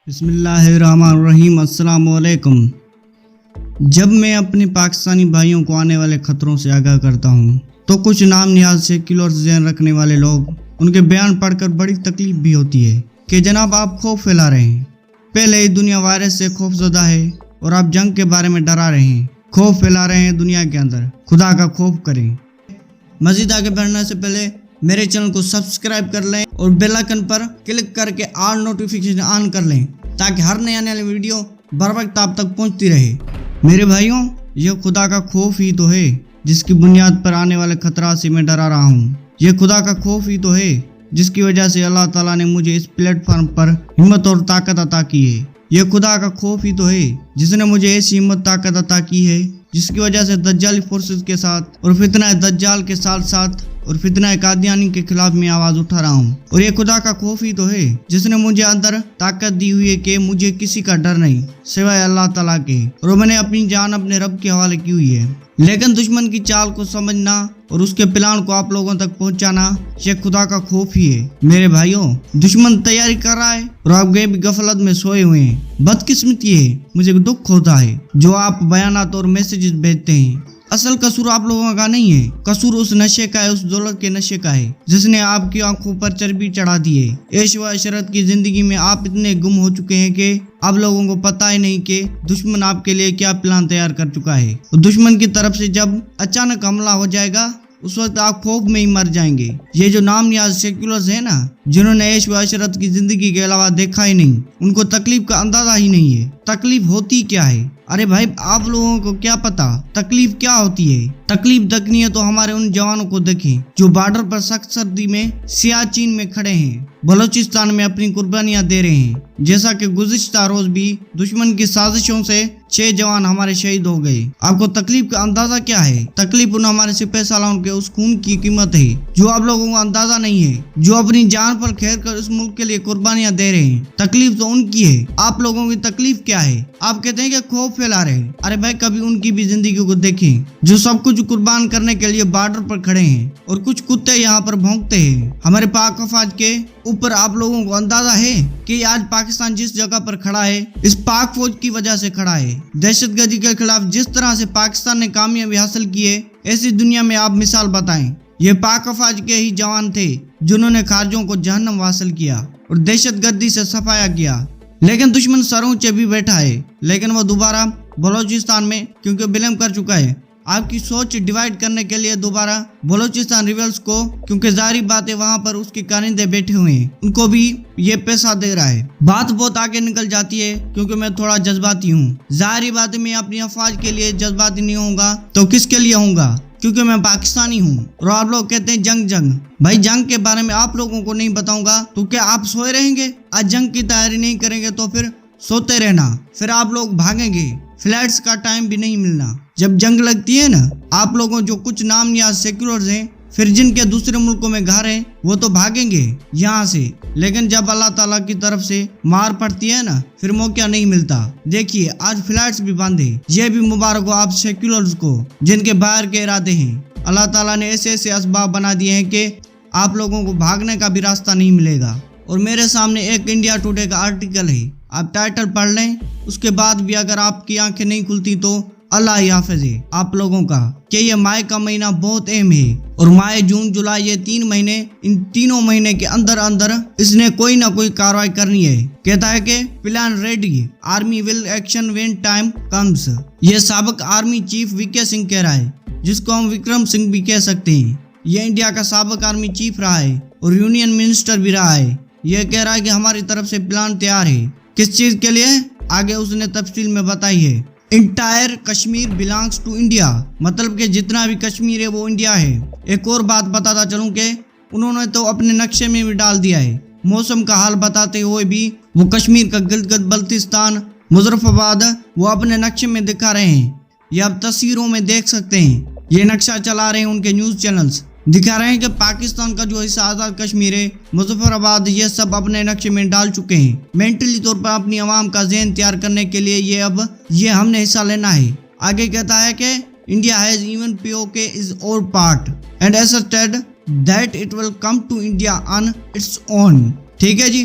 بسم اللہ الرحمن الرحیم۔ السلام علیکم۔ جب میں اپنے پاکستانی بھائیوں کو آنے والے خطروں سے آگاہ کرتا ہوں تو کچھ نام نیاز سیکولر ذہن رکھنے والے لوگ ان کے بیان پڑھ کر بڑی تکلیف بھی ہوتی ہے کہ جناب آپ خوف پھیلا رہے ہیں۔ پہلے ہی دنیا وائرس سے خوف زدہ ہے اور آپ جنگ کے بارے میں ڈرا رہے ہیں، خوف پھیلا رہے ہیں دنیا کے اندر۔ خدا کا خوف کریں۔ مزید آگے بڑھنے سے پہلے میرے چینل کو سبسکرائب کر لیں اور بیل آئکن پر کلک کر کے آل نوٹیفیکیشن آن کر لیں تاکہ ہر نئی آنے والی ویڈیو بر وقت آپ تک پہنچتی رہے۔ میرے بھائیوں، یہ خدا کا خوف ہی تو ہے جس کی بنیاد پر آنے والے خطرات سے میں ڈرا رہا ہوں۔ یہ خدا کا خوف ہی تو ہے جس کی وجہ سے اللہ تعالیٰ نے مجھے اس پلیٹ فارم پر ہمت اور طاقت عطا کی ہے۔ یہ خدا کا خوف ہی تو ہے جس نے مجھے ایسی ہمت طاقت عطا کی ہے جس کی وجہ سے دجالی فورسز کے ساتھ اور فتنہ دجال کے ساتھ اور فتنہ قادیانی کے خلاف میں آواز اٹھا رہا ہوں۔ اور یہ خدا کا خوف ہی تو ہے جس نے مجھے اندر طاقت دی ہوئی ہے کہ مجھے کسی کا ڈر نہیں سوائے اللہ تعالیٰ کے، اور میں نے اپنی جان اپنے رب کے حوالے کی ہوئی ہے۔ لیکن دشمن کی چال کو سمجھنا اور اس کے پلان کو آپ لوگوں تک پہنچانا یہ خدا کا خوف ہی ہے۔ میرے بھائیوں، دشمن تیاری کر رہا ہے اور آپ غیبی غفلت میں سوئے ہوئے ہیں۔ بدقسمتی ہے، مجھے دکھ ہوتا ہے جو آپ بیانات اور میسیجز بھیجتے ہیں۔ اصل قصور آپ لوگوں کا نہیں ہے، قصور اس نشے کا ہے، اس دولت کے نشے کا ہے جس نے آپ کی آنکھوں پر چربی چڑھا دی ہے۔ عیش و عشرت کی زندگی میں آپ اتنے گم ہو چکے ہیں کہ آپ لوگوں کو پتہ ہی نہیں کہ دشمن آپ کے لیے کیا پلان تیار کر چکا ہے۔ اور دشمن کی طرف سے جب اچانک حملہ ہو جائے گا اس وقت آپ خوف میں ہی مر جائیں گے۔ یہ جو نام نیاز سیکولرز ہیں نا، جنہوں نے عیش و عشرت کی زندگی کے علاوہ دیکھا ہی نہیں، ان کو تکلیف کا اندازہ ہی نہیں ہے۔ تکلیف ہوتی کیا ہے؟ ارے بھائی، آپ لوگوں کو کیا پتا تکلیف کیا ہوتی ہے؟ تکلیف دیکھنی ہے تو ہمارے ان جوانوں کو دیکھیں جو بارڈر پر سخت سردی میں سیاچین میں کھڑے ہیں، بلوچستان میں اپنی قربانیاں دے رہے ہیں۔ جیسا کہ گزشتہ روز بھی دشمن کی سازشوں سے 6 جوان ہمارے شہید ہو گئے۔ آپ کو تکلیف کا اندازہ کیا ہے؟ تکلیف ان ہمارے سپہ سالاروں کے اس خون کی قیمت ہے جو آپ لوگوں کو اندازہ نہیں ہے، جو اپنی جان پر کھیل کر اس ملک کے لیے قربانیاں دے رہے ہیں۔ تکلیف تو ان کی ہے، آپ لوگوں کی تکلیف کیا ہے؟ آپ کہتے ہیں کہ خوف پھیلا رہے ہیں۔ ارے بھائی، کبھی ان کی بھی زندگی کو دیکھیں جو سب کچھ قربان کرنے کے لیے بارڈر پر کھڑے ہیں، اور کچھ کتے یہاں پر بھونکتے ہیں۔ ہمارے پاک افواج کے اوپر آپ لوگوں کو اندازہ ہے کہ آج پاکستان جس جگہ پر کھڑا ہے اس پاک فوج کی وجہ سے کھڑا ہے۔ دہشت گردی کے خلاف جس طرح سے پاکستان نے کامیابی حاصل کی ہے، ایسی دنیا میں آپ مثال بتائیں۔ یہ پاک افواج کے ہی جوان تھے جنہوں نے خارجوں کو جہنم حاصل کیا اور دہشت گردی سے صفایا کیا۔ لیکن دشمن سروں چے بھی بیٹھا ہے، لیکن وہ دوبارہ بلوچستان میں کیونکہ بلیم کر چکا ہے آپ کی سوچ ڈیوائیڈ کرنے کے لیے دوبارہ بلوچستان ریبلز کو، کیونکہ ظاہری بات ہے وہاں پر اس کے کارندے بیٹھے ہوئے ہیں، ان کو بھی یہ پیسہ دے رہا ہے۔ بات بہت آگے نکل جاتی ہے کیونکہ میں تھوڑا جذباتی ہوں۔ ظاہری بات ہے میں اپنی افواج کے لیے جذباتی نہیں ہوں گا تو کس کے لیے ہوں گا؟ کیونکہ میں پاکستانی ہوں۔ اور آپ لوگ کہتے ہیں جنگ بھائی، جنگ کے بارے میں آپ لوگوں کو نہیں بتاؤں گا تو کیا آپ سوئے رہیں گے؟ آج جنگ کی تیاری نہیں کریں گے تو پھر سوتے رہنا، پھر آپ لوگ بھاگیں گے، فلائٹس کا ٹائم بھی نہیں ملنا۔ جب جنگ لگتی ہے نا، آپ لوگوں جو کچھ نام نیاز سیکولرز ہیں، پھر جن کے دوسرے ملکوں میں گھر ہیں، وہ تو بھاگیں گے یہاں سے۔ لیکن جب اللہ تعالیٰ کی طرف سے مار پڑتی ہے نا، پھر موقع نہیں ملتا۔ دیکھیے آج فلائٹس بھی بند ہیں۔ یہ بھی مبارک ہو آپ سیکولرز کو جن کے باہر کے ارادے ہیں۔ اللہ تعالیٰ نے ایسے اسباب بنا دیے ہیں کہ آپ لوگوں کو بھاگنے کا بھی راستہ نہیں ملے گا۔ اور میرے سامنے ایک انڈیا ٹوڈے کا آرٹیکل ہے، آپ ٹائٹل پڑھ لیں، اس کے بعد بھی اگر آپ کی آنکھیں نہیں کھلتی تو اللہ ہی حافظ ہے آپ لوگوں کا، کہ یہ مائی کا مہینہ بہت اہم ہے۔ اور مائی، جون، جولائی، یہ 3 مہینے، ان تینوں مہینے کے اندر اس نے کوئی نہ کوئی کارروائی کرنی ہے۔ کہتا ہے کہ plan ready, army will action when time comes. یہ سابق آرمی چیف وی کے سنگھ کہہ رہا ہے، جس کو ہم وکرم سنگھ بھی کہہ سکتے ہیں۔ یہ انڈیا کا سابق آرمی چیف رہا ہے اور یونین منسٹر بھی رہا ہے۔ یہ کہہ رہا ہے کہ ہماری طرف سے پلان تیار ہے۔ کس چیز کے لیے؟ آگے اس نے تفصیل میں بتائی ہے۔ Entire Kashmir belongs to India, مطلب کہ جتنا بھی کشمیر ہے وہ انڈیا ہے۔ ایک اور بات بتاتا چلوں کہ انہوں نے تو اپنے نقشے میں بھی ڈال دیا ہے۔ موسم کا حال بتاتے ہوئے بھی وہ کشمیر کا گلگت بلتستان، مظفر آباد وہ اپنے نقشے میں دکھا رہے ہیں۔ یہ آپ تصویروں میں دیکھ سکتے ہیں، یہ نقشہ چلا رہے ہیں ان کے نیوز چینلز، دکھا رہے ہیں کہ پاکستان کا جو حصہ آزاد کشمیر ہے، مظفر آباد، یہ سب اپنے نقشے میں ڈال چکے ہیں۔ مینٹلی طور پر اپنی عوام کا ذہن تیار کرنے کے لیے یہ ہم نے حصہ لینا ہے۔ آگے کہتا ہے کہ انڈیا ہیز ایون POK از اور part and asserted that it will come to India on its own۔ ٹھیک ہے جی،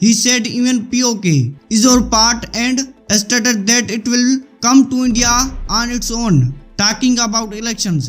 He said even POK is our part and stated that it will come to India on its own. Talking about elections,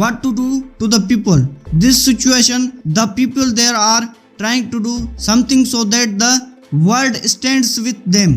what to do to the people. This situation, the people there are trying to do something so that the world stands with them.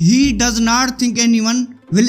he does not think anyone will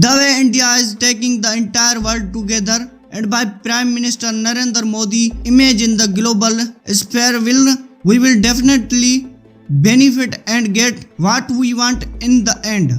The way India is taking the entire world together and by Prime Minister Narendra Modi image in the global sphere we will definitely benefit and get what we want in the end।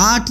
8